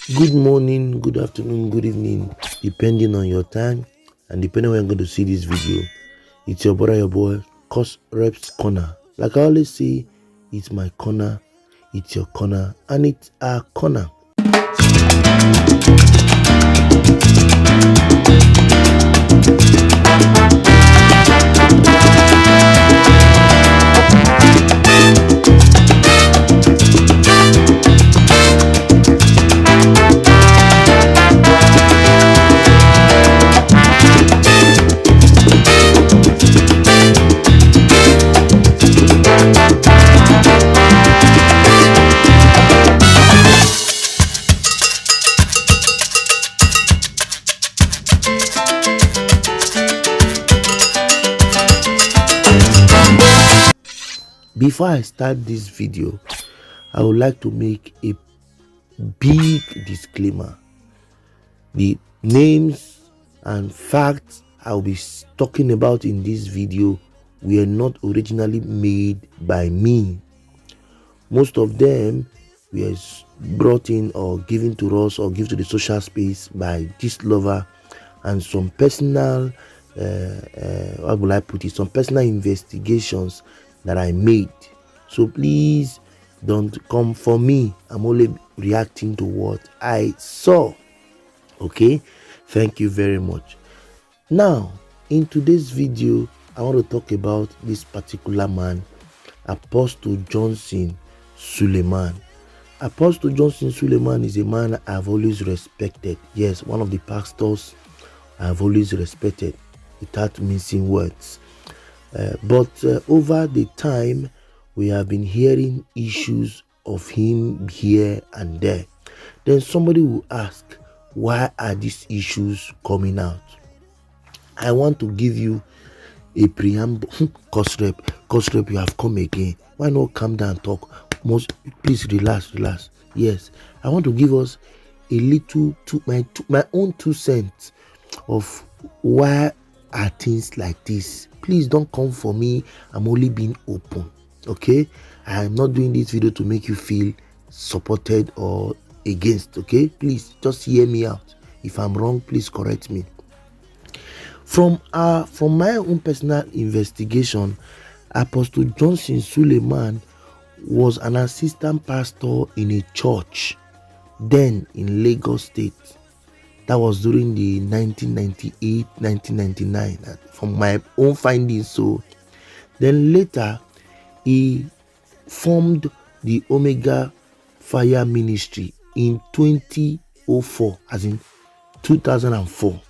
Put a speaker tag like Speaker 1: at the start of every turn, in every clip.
Speaker 1: Good morning, good afternoon, good evening, depending on your time and depending on when you're going to see this video. It's your brother, your boy, Cos Reps Corner. Like I always say, it's my corner, it's your corner, and it's our corner. Before I start this video, I would like to make a big disclaimer. The names and facts I will be talking about in this video were not originally made by me. Most of them were brought in or given to us or given to the social space by this lover and some personal how will I put it, some personal investigations that I made. So please don't come for me. I'm only reacting to what I saw. Okay, thank you very much. Now in today's video, I want to talk about this particular man, Apostle Johnson Suleiman. Apostle Johnson Suleiman is a man I've always respected. Yes, one of the pastors I've always respected without mincing words. But over the time, we have been hearing issues of him here and there. Then somebody will ask, why are these issues coming out? I want to give you a preamble. Cosrep, you have come again. Why not calm down and talk? Please relax. Yes, I want to give us a little my own 2 cents of why are things like this. Please don't come for me. I'm only being open. Okay, I am not doing this video to make you feel supported or against. Okay, please just hear me out. If I'm wrong, please correct me. From my own personal investigation, Apostle Johnson Suleiman was an assistant pastor in a church then in Lagos State. That was during the 1998-1999 from my own findings. So then later he formed the Omega Fire Ministry in 2004, as in 2004.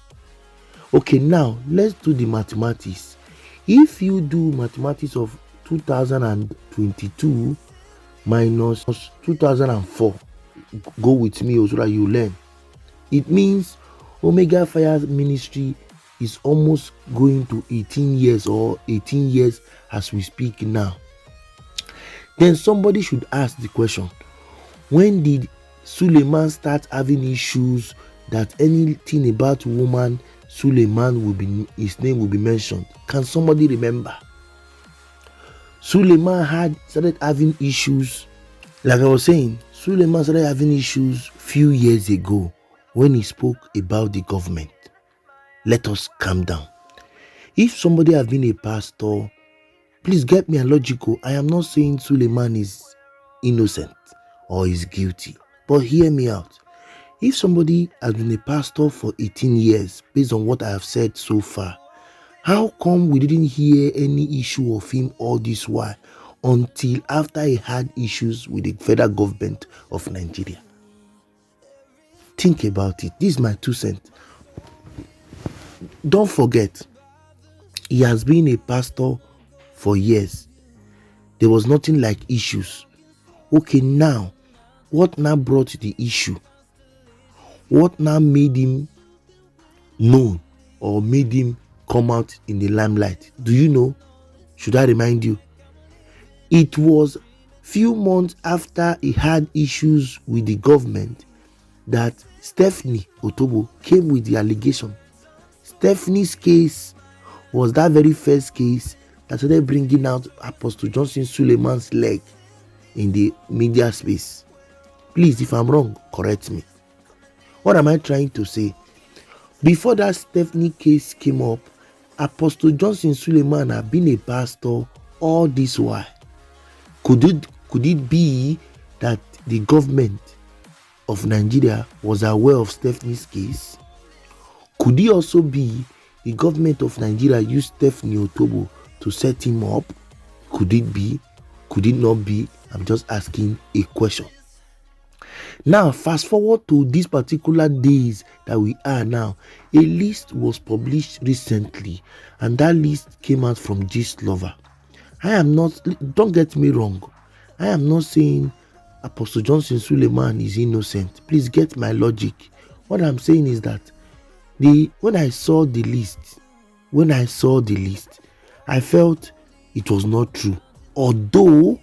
Speaker 1: Okay, now let's do the mathematics. If you do mathematics of 2022 minus 2004, go with me so that you learn. It means Omega Fire Ministry is almost going to 18 years or 18 years as we speak now. Then somebody should ask the question, when did Suleiman start having issues that anything about woman Suleiman his name will be mentioned? Can somebody remember? Suleiman started having issues, like I was saying, Suleiman started having issues few years ago when he spoke about the government. Let us calm down. If somebody has been a pastor, please get me a logical. I am not saying Suleiman is innocent or is guilty, but hear me out. If somebody has been a pastor for 18 years, based on what I have said so far, how come we didn't hear any issue of him all this while until after he had issues with the federal government of Nigeria? Think about it. This is my 2 cents. Don't forget, he has been a pastor for years. There was nothing like issues. Okay, now, what now brought the issue? What now made him known or made him come out in the limelight? Do you know? Should I remind you? It was few months after he had issues with the government that Stephanie Otobo came with the allegation. Stephanie's case was that very first case that started bringing out Apostle Johnson Suleiman's leg in the media space. Please, if I'm wrong, correct me. What am I trying to say? Before that Stephanie case came up, Apostle Johnson Suleiman had been a pastor all this while. Could it be that the government of Nigeria was aware of Stephanie's case? Could it also be the government of Nigeria used Stephanie Otobo to set him up? Could it be? Could it not be? I'm just asking a question. Now, fast forward to these particular days that we are now. A list was published recently, and that list came out from Gistlover. Don't get me wrong, I am not saying Apostle Johnson Suleiman is innocent. Please get my logic. What I'm saying is that when I saw the list, I felt it was not true. Although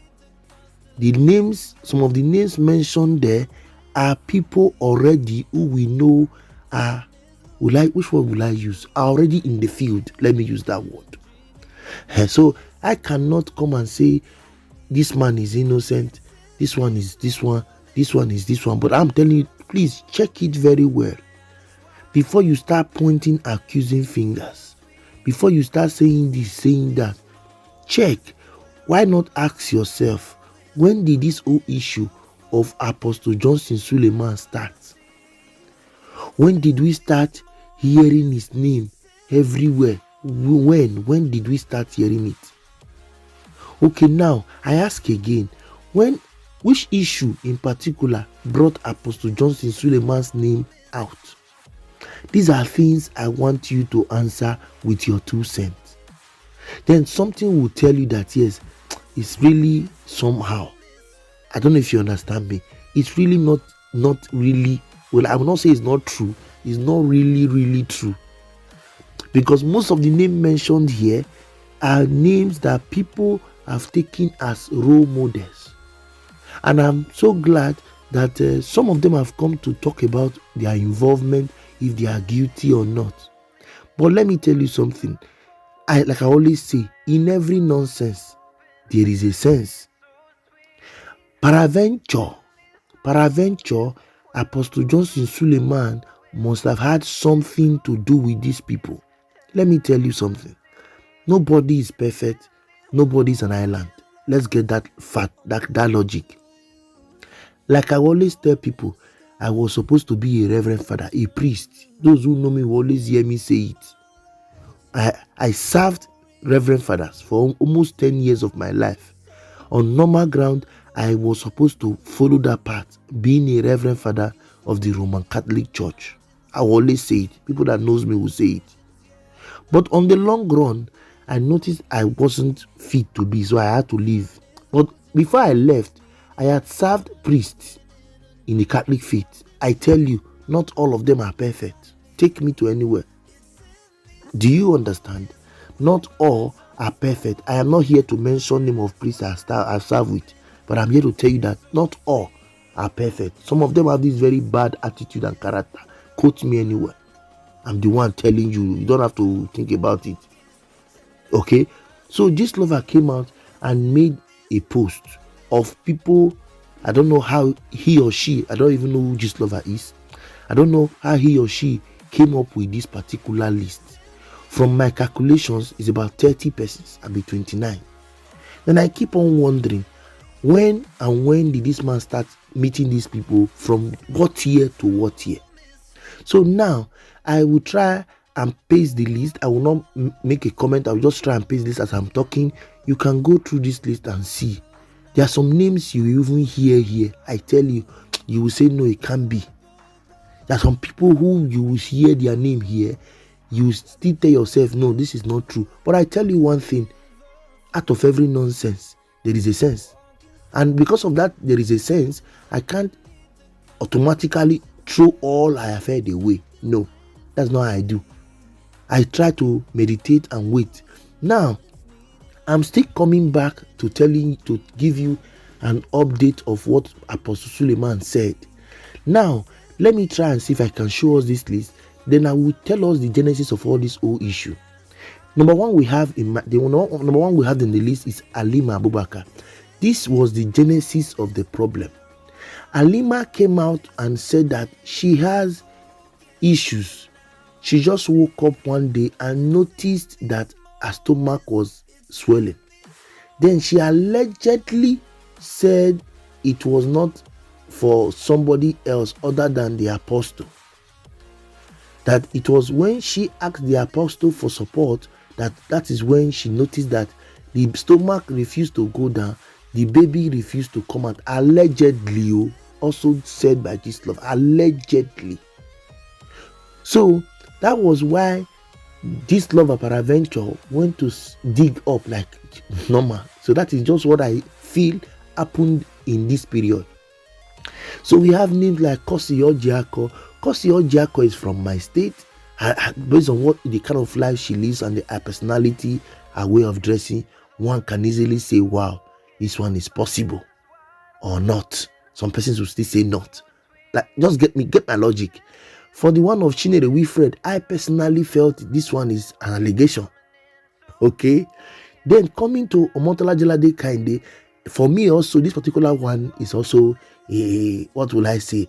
Speaker 1: some of the names mentioned there are people already who we know which word will I use? Are already in the field. Let me use that word. So I cannot come and say this man is innocent, this one is this one, this one is this one. But I'm telling you, please check it very well before you start pointing accusing fingers. Before you start saying this, saying that, check. Why not ask yourself, when did this whole issue of Apostle Johnson Suleiman start? When did we start hearing his name everywhere? When did we start hearing it? Okay, now I ask again, which issue in particular brought Apostle Johnson Suleiman's name out? These are things I want you to answer with your 2 cents. Then something will tell you that yes, it's really somehow. I don't know if you understand me. It's really not really. Well, I will not say it's not true. It's not really true. Because most of the names mentioned here are names that people have taken as role models. And I'm so glad that some of them have come to talk about their involvement, if they are guilty or not. But let me tell you something. Like I always say, in every nonsense, there is a sense. Paraventure, Apostle Johnson Suleiman must have had something to do with these people. Let me tell you something. Nobody is perfect. Nobody is an island. Let's get that fact, that logic. Like I always tell people, I was supposed to be a reverend father, a priest. Those who know me will always hear me say it. I served reverend fathers for almost 10 years of my life. On normal ground, I was supposed to follow that path, being a reverend father of the Roman Catholic Church. I will always say it. People that knows me will say it. But on the long run, I noticed I wasn't fit to be, so I had to leave. But before I left, I had served priests in the Catholic faith. I tell you, not all of them are perfect. Take me to anywhere. Do you understand? Not all are perfect. I am not here to mention name of priests I serve with, but I'm here to tell you that not all are perfect. Some of them have this very bad attitude and character. Quote me anywhere. I'm the one telling you. You don't have to think about it. Okay? So Gistlover came out and made a post of people. I don't know how he or she, I don't even know who Gistlover is. I don't know how he or she came up with this particular list. From my calculations, it's about 30 persons. I'll be 29. Then I keep on wondering, when did this man start meeting these people? From what year to what year? So now, I will try and paste the list. I will not make a comment. I will just try and paste this as I'm talking. You can go through this list and see. There are some names you even hear here. I tell you, you will say, no, it can't be. There are some people who you will hear their name here. You still tell yourself, no, this is not true. But I tell you one thing, out of every nonsense, there is a sense. And because of that, there is a sense, I can't automatically throw all I have heard away. No, that's not how I do. I try to meditate and wait. Now, I'm still coming back to give you an update of what Apostle Suleiman said. Now, let me try and see if I can show us this list. Then I will tell us the genesis of all this whole issue. Number one we have in the list is Alima Abubakar. This was the genesis of the problem. Alima came out and said that she has issues. She just woke up one day and noticed that her stomach was swelling. Then she allegedly said it was not for somebody else other than the apostle. That it was when she asked the apostle for support that is when she noticed that the stomach refused to go down, the baby refused to come out. Allegedly, also said by this love, allegedly. So that was why this lover peradventure went to dig up like normal. So that is just what I feel happened in this period. So we have names like Kosi Ojiako. Kosi Ojiako is from my state. Based on what the kind of life she lives and her personality, her way of dressing, one can easily say, wow, this one is possible or not. Some persons will still say not. Like, just get my logic. For the one of Chinere Wilfred, I personally felt this one is an allegation. Okay. Then coming to Omotola Jelade Kainde, for me also, this particular one is also what will I say,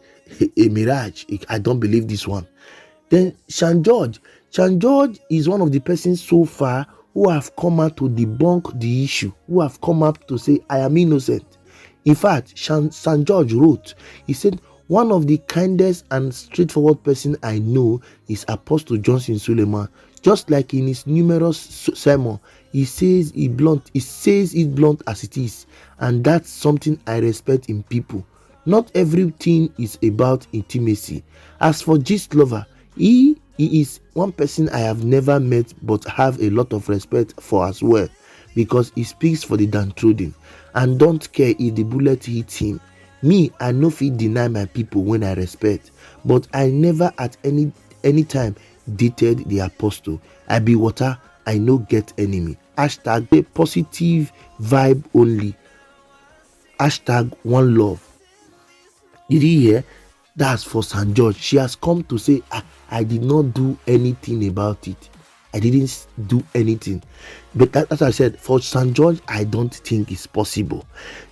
Speaker 1: a mirage. I don't believe this one. Then Sean George is one of the persons so far who have come out to debunk the issue, who have come up to say, I am innocent. In fact, Sean George wrote, he said, one of the kindest and straightforward person I know is Apostle Johnson Suleiman. Just like in his numerous sermon, he says it blunt as it is, and that's something I respect in people. Not everything is about intimacy. As for Gist Lover, he is one person I have never met but have a lot of respect for as well, because he speaks for the downtrodden and don't care if the bullet hits him. Me, I no fit deny my people when I respect, but I never at any time dated the apostle. I be water, I no get enemy. Hashtag a positive vibe only. Hashtag one love. Did you hear? That's for St. George. She has come to say, I did not do anything about it. I didn't do anything. But as I said, for St. George, I don't think it's possible.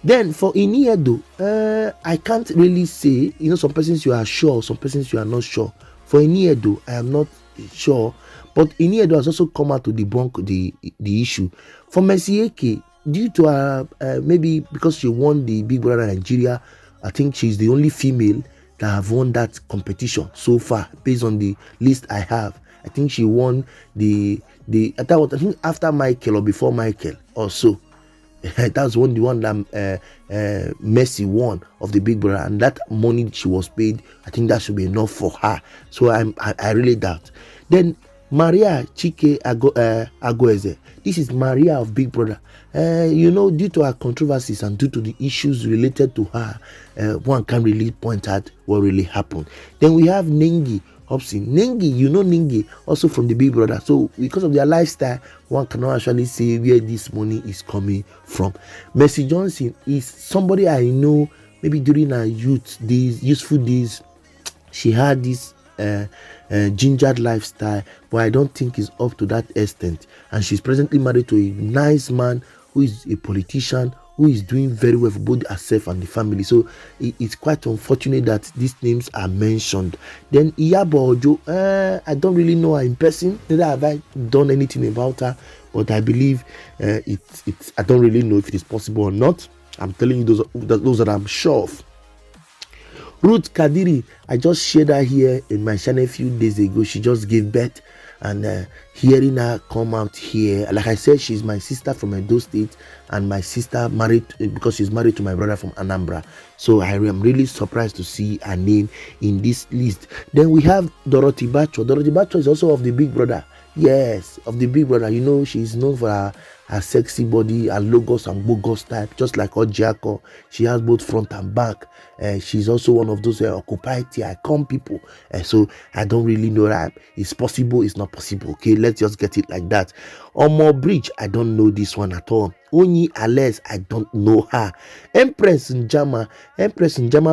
Speaker 1: Then for Iniedo, I can't really say, some persons you are sure, some persons you are not sure. For Iniedo, I am not sure. But Iniedo has also come out to debunk the issue. For Messieke, due to her, maybe because she won the Big Brother Nigeria, I think she's the only female that have won that competition so far, based on the list I have. I think she won I think after Michael or before Michael or so. That's the one that Messi won of the Big Brother, and that money she was paid, I think that should be enough for her. So I really doubt. Then Maria Chike Agoeze. This is Maria of Big Brother. Due to her controversies and due to the issues related to her, one can't really point out what really happened. Then we have Nengi Hobson. Nengi, also from the Big Brother. So because of their lifestyle, one cannot actually say where this money is coming from. Mercy Johnson is somebody I know, maybe during her youthful days, she had this gingered lifestyle, but I don't think it's up to that extent. And she's presently married to a nice man who is a politician, who is doing very well for both herself and the family. So it's quite unfortunate that these names are mentioned. Then Iyabo Ojo, I don't really know her in person, neither have I done anything about her, but I believe it's I don't really know if it is possible or not. I'm telling you those that I'm sure of. Ruth Kadiri, I just shared her here in my channel a few days ago. She just gave birth, and hearing her come out here, like I said, she's my sister from Edo State, and my sister married because she's married to my brother from Anambra. So I am really surprised to see her name in this list. Then we have Dorothy Bacho. Dorothy Bacho is also of the Big Brother. Yes, of the Big Brother. She's known for her sexy body, her logos and bogos type, just like Ojiako. She has both front and back. She's also one of those occupied icon people. So I don't really know that it's possible, it's not possible. Okay, let's just get it like that. Omo Bridge, I don't know this one at all. Onyi Ales, I don't know her. Empress Njama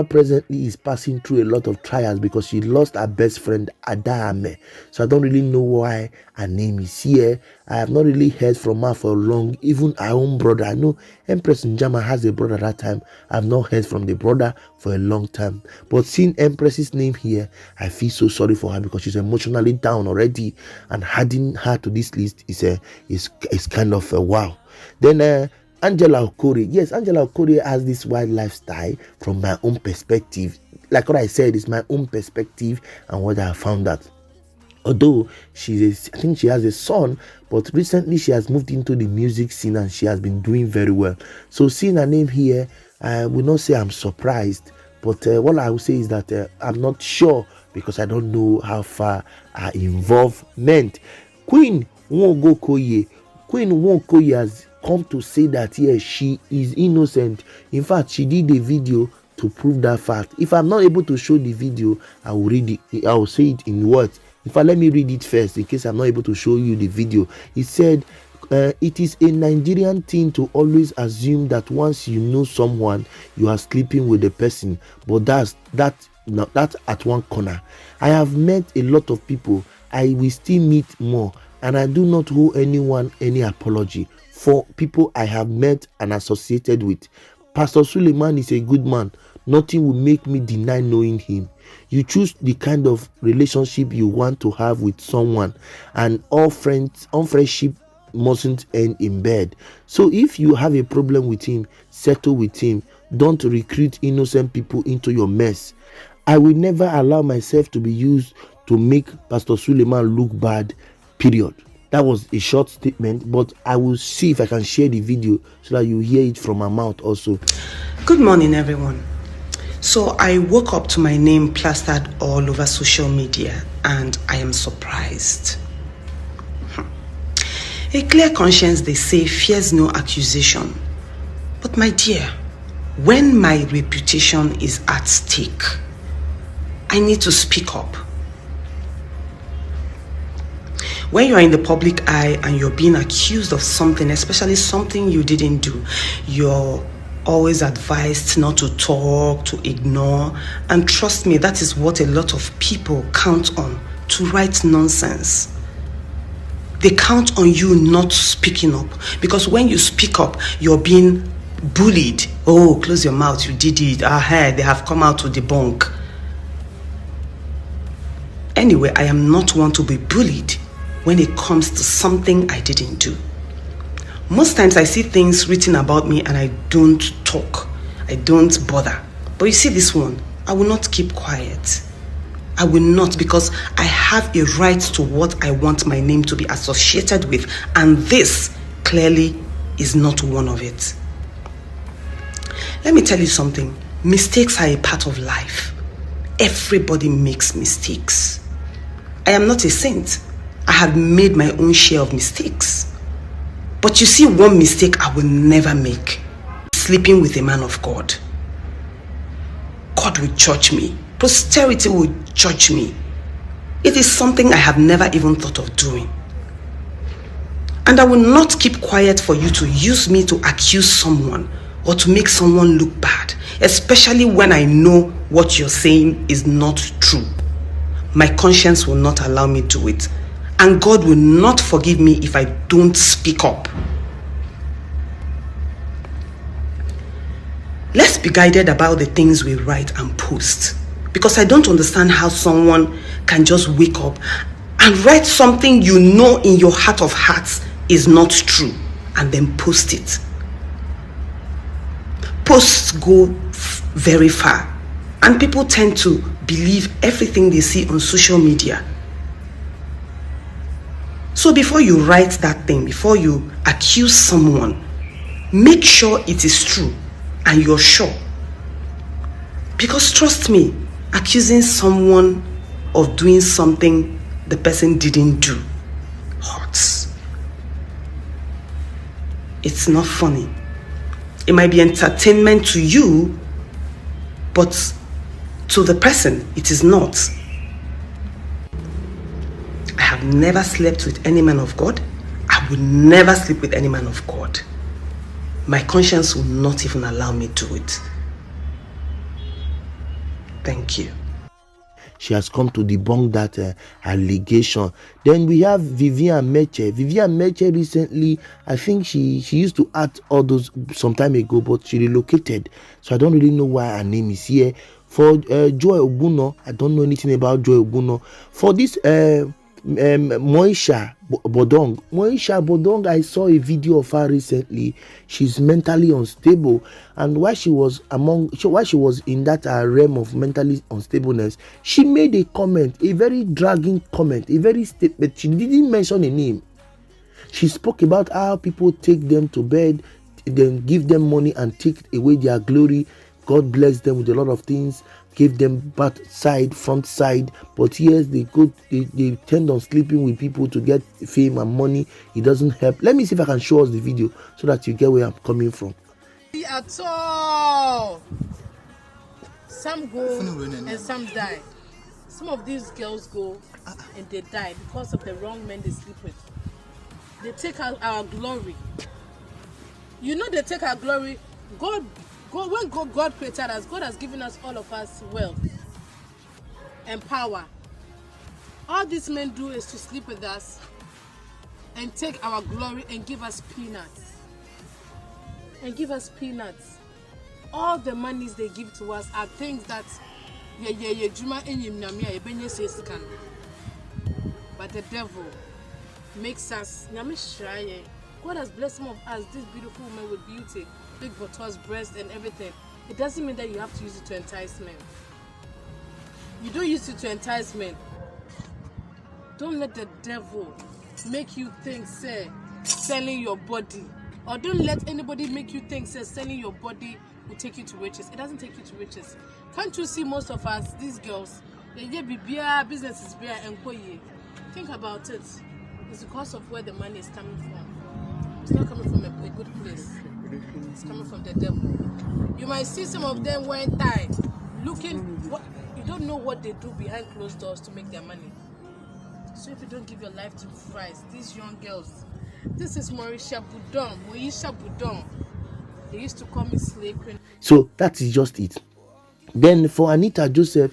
Speaker 1: presently is passing through a lot of trials because she lost her best friend Adame. So I don't really know why her name is here. I have not really heard from her for a long. Even our own brother, I know Empress Njama has a brother that time. I've not heard from the brother for a long time. But seeing Empress's name here, I feel so sorry for her because she's emotionally down already, and adding her to this list is kind of a wow. Then Angela Okori. Yes, Angela Okori has this wild lifestyle from my own perspective. Like what I said, it's my own perspective and what I found out. Although I think she has a son, but recently she has moved into the music scene and she has been doing very well. So seeing her name here, I will not say I'm surprised, but what I will say is that I'm not sure because I don't know how far her involvement. Queen Nwogokoye has come to say that yes, she is innocent. In fact, she did a video to prove that fact. If I'm not able to show the video, I will read it. I will say it in words. In fact, let me read it first in case I'm not able to show you the video. It said, it is a Nigerian thing to always assume that once you know someone, you are sleeping with the person. But that's at one corner. I have met a lot of people. I will still meet more. And I do not owe anyone any apology for people I have met and associated with. Pastor Suleiman is a good man. Nothing will make me deny knowing him. You choose the kind of relationship you want to have with someone, and friendship mustn't end in bed. So if you have a problem with him, settle with him. Don't recruit innocent people into your mess. I will never allow myself to be used to make Pastor Suleiman look bad, period. That was a short statement, but I will see if I can share the video so that you hear it from my mouth also.
Speaker 2: Good morning, everyone. So I woke up to my name plastered all over social media, and I am surprised. A clear conscience, they say, fears no accusation. But my dear, when my reputation is at stake, I need to speak up. When you're in the public eye and you're being accused of something, especially something you didn't do, you're always advised not to talk, to ignore. And trust me, that is what a lot of people count on, to write nonsense. They count on you not speaking up, because when you speak up, you're being bullied. Oh, close your mouth, you did it. They have come out to debunk. Anyway, I am not one to be bullied when it comes to something I didn't do. Most times I see things written about me and I don't talk. I don't bother. But you see this one, I will not keep quiet. I will not, because I have a right to what I want my name to be associated with, and this clearly is not one of it. Let me tell you something. Mistakes are a part of life. Everybody makes mistakes. I am not a saint. I have made my own share of mistakes. But you see, one mistake I will never make: sleeping with a man of God. God will judge me. Posterity will judge me. It is something I have never even thought of doing. And I will not keep quiet for you to use me to accuse someone or to make someone look bad, especially when I know what you're saying is not true. My conscience will not allow me to do it. And God will not forgive me if I don't speak up. Let's be guided about the things we write and post, because I don't understand how someone can just wake up and write something you know in your heart of hearts is not true and then post it. Posts go very far, and people tend to believe everything they see on social media. So before you write that thing, before you accuse someone, make sure it is true and you're sure. Because trust me, accusing someone of doing something the person didn't do hurts. It's not funny. It might be entertainment to you, but to the person, it is not. I have never slept with any man of God. I will never sleep with any man of God. My conscience will not even allow me to do it. Thank you.
Speaker 1: she has come to debunk that allegation. Then we have Vivian Meche. Vivian Meche recently, I think she used to act all those some time ago, but she relocated, so I don't really know why her name is here. For Joy Oguno, I don't know anything about Joy Oguno. For this Moisha Bodong, I saw a video of her recently. She's mentally unstable, and while she was in that realm of mentally unstableness, she made a comment, a very dragging comment, a very statement. She didn't mention a name. She spoke about how people take them to bed, then give them money and take away their glory. God bless them with a lot of things, gave them back side, front side, but yes, they tend on sleeping with people to get fame and money. It doesn't help. Let me see if I can show us the video so that you get where I'm coming from.
Speaker 3: At all. Some go and some die. Some of these girls go and they die because of the wrong men they sleep with. They take our glory. You know, they take our glory. When God created us, God has given us, all of us, wealth and power. All these men do is to sleep with us and take our glory and give us peanuts. All the monies they give to us are things that but the devil makes us. God has blessed some of us, this beautiful woman with beauty, big buttocks, breast and everything. It doesn't mean that you have to use it to entice men. You don't use it to entice men. Don't let the devil make you think, say, selling your body. Or don't let anybody make you think, say, selling your body will take you to riches. It doesn't take you to riches. Can't you see most of us, these girls, business is bare and go. Think about it. It's because of where the money is coming from. It's not coming from a good place. It's coming from the devil. You might see some of them wearing tie, looking. You don't know what they do behind closed doors to make their money. So if you don't give your life to Christ, these young girls, this is Moisha Budon. They used to call me slave queen.
Speaker 1: So that is just it. Then for Anita Joseph,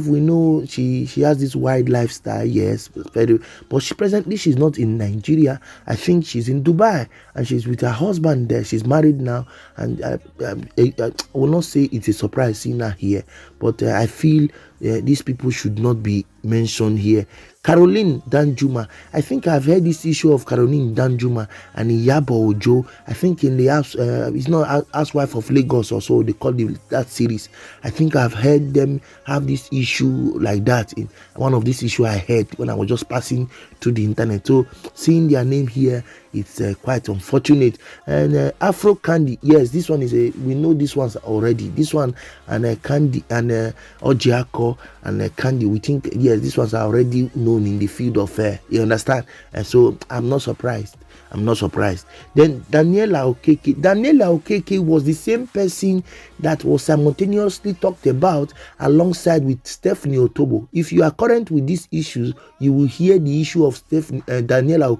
Speaker 1: we know she has this wide lifestyle, yes, but presently she's not in Nigeria. I think she's in Dubai and she's with her husband there. She's married now, and I will not say it's a surprise seeing her here, but I feel these people should not be mentioned here. Caroline Danjuma, I think I've heard this issue of Caroline Danjuma and Iyabo Ojo. I think in the house, it's not Housewife of Lagos or so they call that series. I think I've heard them have this issue like that. In one of these issues I heard when I was just passing through the internet. So seeing their name here, it's quite unfortunate. And Afro Candy, yes, this one is we know this one's already. This one and Candy and Ojiako and Candy, we think yes, these ones are already known in the field of you understand, and so I'm not surprised. Then Daniela Okeke was the same person that was simultaneously talked about alongside with Stephanie Otobo. If you are current with these issues, you will hear the issue of Daniela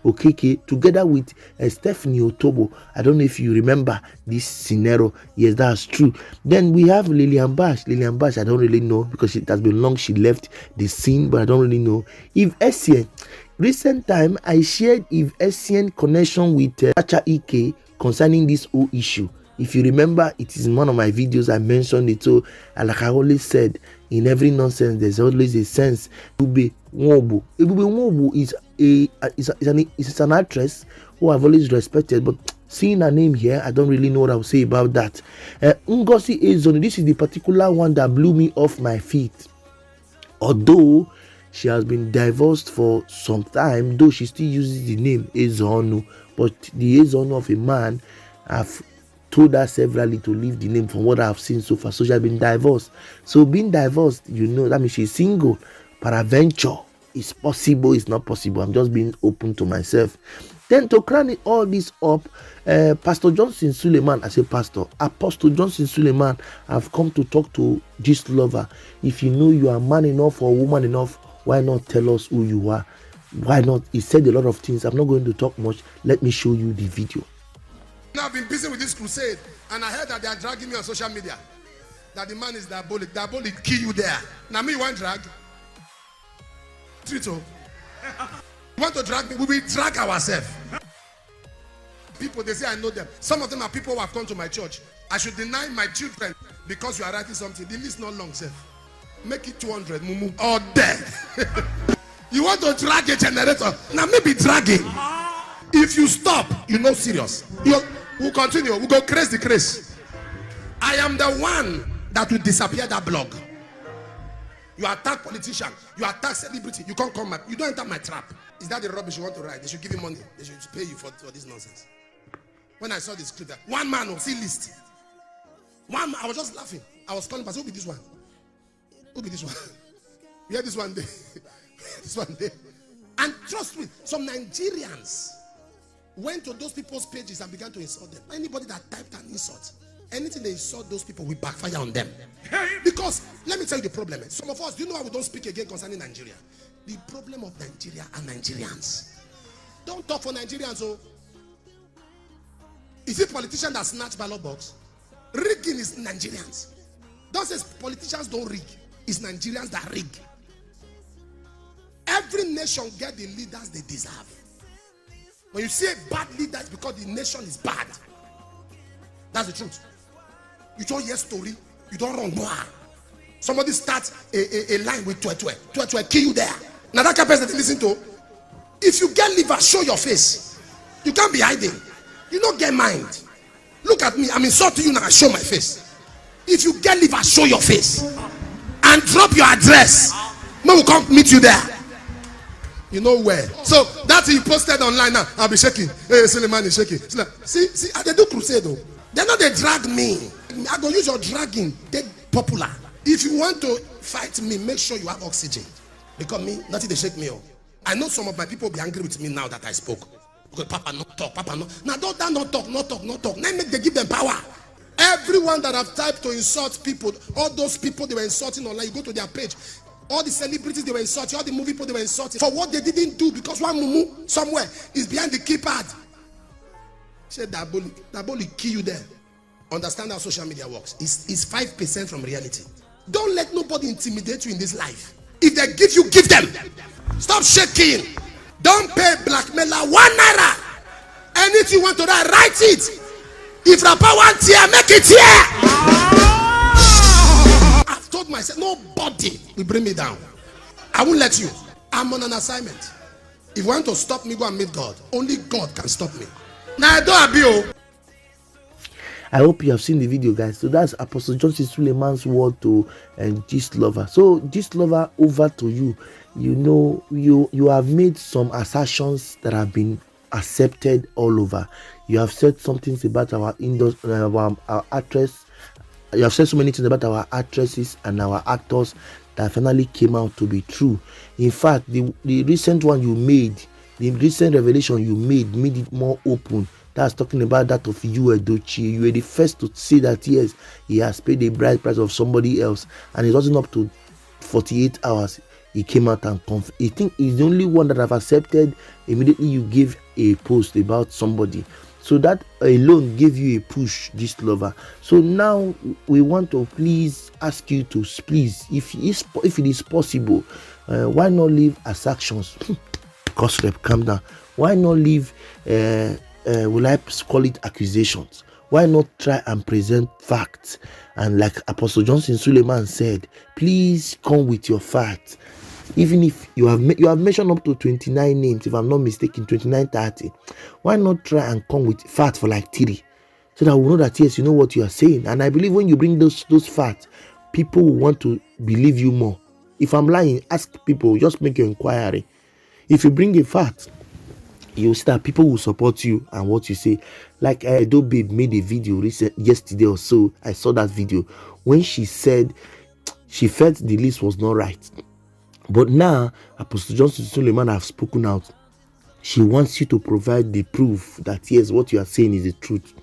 Speaker 1: Okeke together with Stephanie Otobo. I don't know if you remember this scenario. Yes, that's true. Then we have Lillian Bash. I don't really know because it has been long she left the scene, but I don't really know. If Essien, recent time I shared If Essien connection with Chacha Ike concerning this whole issue. If you remember, it is in one of my videos I mentioned it. So, like I always said, in every nonsense there's always a sense. Ebube Nwobu is an actress who I've always respected, but seeing her name here, I don't really know what I'll say about that. Ngozi Ezoni, this is the particular one that blew me off my feet. Although she has been divorced for some time, though she still uses the name Ezonu, but the Ezonu of a man, I've told her severally to leave the name from what I've seen so far. So she has been divorced. So being divorced, you know, that means she's single. Peradventure, it's possible, it's not possible. I'm just being open to myself. Then to crown all this up, Pastor Johnson Suleiman, as a pastor, Apostle Johnson Suleiman, have come to talk to this lover. If you know you are man enough or woman enough, why not tell us who you are? Why not? He said a lot of things. I'm not going to talk much. Let me show you the video.
Speaker 4: Now I've been busy with this crusade, and I heard that they are dragging me on social media. that the man is diabolic. Diabolic kill you there. Now me want drag. Trito. You want to drag me? We will drag ourselves. People, they say I know them. Some of them are people who have come to my church. I should deny my children because you are writing something. The list not long, sir. Make it 200, mumu, or dead. You want to drag a generator? Now maybe dragging. If you stop, you know serious. We'll continue. We'll go crazy the craze. I am the one that will disappear that blog. You attack politician, you attack celebrity, you can't come. You don't enter my trap. Is that the rubbish you want to write? They should give you money. They should pay you for this nonsense. When I saw the script, one man will see list. One man, I was just laughing. I was calling, but who be this one? Who be this one? We had this one day. This one day. And trust me, some Nigerians went to those people's pages and began to insult them. Anybody that typed an insult, anything they insult those people will backfire on them. Because let me tell you the problem. Some of us, do you know why we don't speak again concerning Nigeria? The problem of Nigeria are Nigerians. Don't talk for Nigerians. Oh, is it politicians that snatch ballot box? Rigging is Nigerians. Don't say politicians don't rig. It's Nigerians that rig. Every nation get the leaders they deserve. When you say bad leaders, because the nation is bad. That's the truth. You don't hear story, you don't run more. Somebody starts a line with twe, kill you there. Now that kind of person that listen to, if you get liver, show your face. You can't be hiding. You don't get mind. Look at me, I'm insulting you now, I show my face. If you get liver, show your face. And drop your address. No, we'll come meet you there. You know where. So that he posted online now, I'll be shaking. Hey, Suleiman is shaking. See, they do crusade though. They're not, they drag me. I go use your dragging. They popular. If you want to fight me, make sure you have oxygen. Because me, nothing they shake me up. I know some of my people will be angry with me now that I spoke. Because Papa not talk, Papa no. Now don't not talk. Now make they give them power. Everyone that have typed to insult people, all those people they were insulting online, you go to their page. All the celebrities they were insulting, all the movie people they were insulting for what they didn't do because one mumu somewhere is behind the keypad. Say diabolic kill you there. Understand how social media works. It's 5% from reality. Don't let nobody intimidate you in this life. If they give you, give them. Stop shaking. Don't pay blackmailer 1 naira. Anything you want to write, write it. If rapper wants here, make it here. I've told myself, nobody will bring me down. I won't let you. I'm on an assignment. If you want to stop me, go and meet God. Only God can stop me. Now I don't abuse.
Speaker 1: I hope you have seen the video, guys. So that's Apostle Johnson Suleiman's word to Gist Lover. So Gist Lover, over to you. You know, you have made some assertions that have been accepted all over. You have said some things about our industry, our actress. You have said so many things about our actresses and our actors that finally came out to be true. In fact, the recent one you made, the recent revelation you made it more open. That's talking about that of you, Edochie. You were the first to say that yes, he has paid the bride price of somebody else, and it wasn't up to 48 hours. He came out and I think he's the only one that have accepted. Immediately you give a post about somebody, so that alone gave you a push, this lover. So now we want to please ask you to please, if it is possible, why not leave as actions? Cause rep, calm down. Why not leave? Will I call it accusations? Why not try and present facts? And like Apostle Johnson Suleiman said, please come with your facts. Even if you have mentioned up to 29 names, if I'm not mistaken, 29, 30. Why not try and come with facts for like 3, so that we know that yes, you know what you are saying. And I believe when you bring those facts, people will want to believe you more. If I'm lying, ask people. Just make your inquiry. If you bring a fact, you see that people will support you and what you say. Like Edo Babe made a video yesterday or so. I saw that video when she said she felt the list was not right. But now Apostle Johnson Suleiman have spoken out. She wants you to provide the proof that yes, what you are saying is the truth.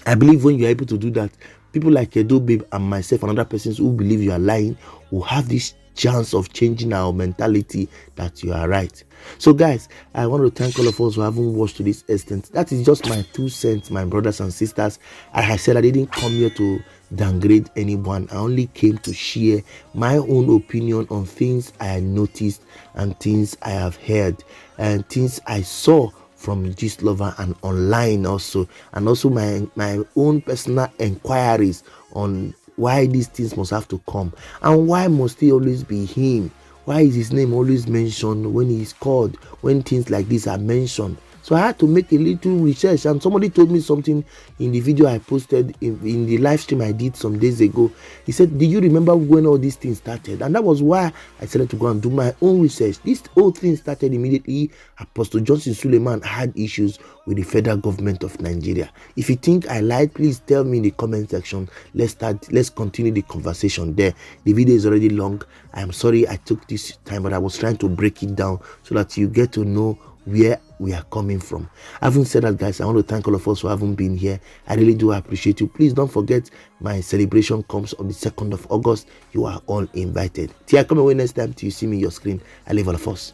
Speaker 1: I believe when you are able to do that, people like Edo Babe and myself and other persons who believe you are lying will have this chance of changing our mentality that you are right. So guys, I want to thank all of us who haven't watched to this extent. That is just my 2 cents, my brothers and sisters. As I said, I didn't come here to downgrade anyone. I only came to share my own opinion on things I had noticed and things I have heard and things I saw from Gist Lover and online also, and also my own personal inquiries on why these things must have to come and why must he always be him. Why is his name always mentioned when he's called, when things like this are mentioned? So I had to make a little research, and somebody told me something in the video I posted in the live stream I did some days ago. He said, "Do you remember when all these things started?" And that was why I decided to go and do my own research. This whole thing started immediately. Apostle Johnson Suleiman had issues with the federal government of Nigeria. If you think I lied, please tell me in the comment section. Let's continue the conversation there. The video is already long. I am sorry I took this time, but I was trying to break it down so that you get to know where we are coming from. Having said that, guys, I want to thank all of us who haven't been here. I really do appreciate you. Please don't forget, my celebration comes on the 2nd of August. You are all invited. Till I come away next time, till you see me on your screen, I leave all of us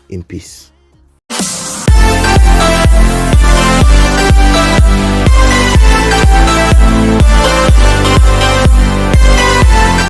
Speaker 1: in peace.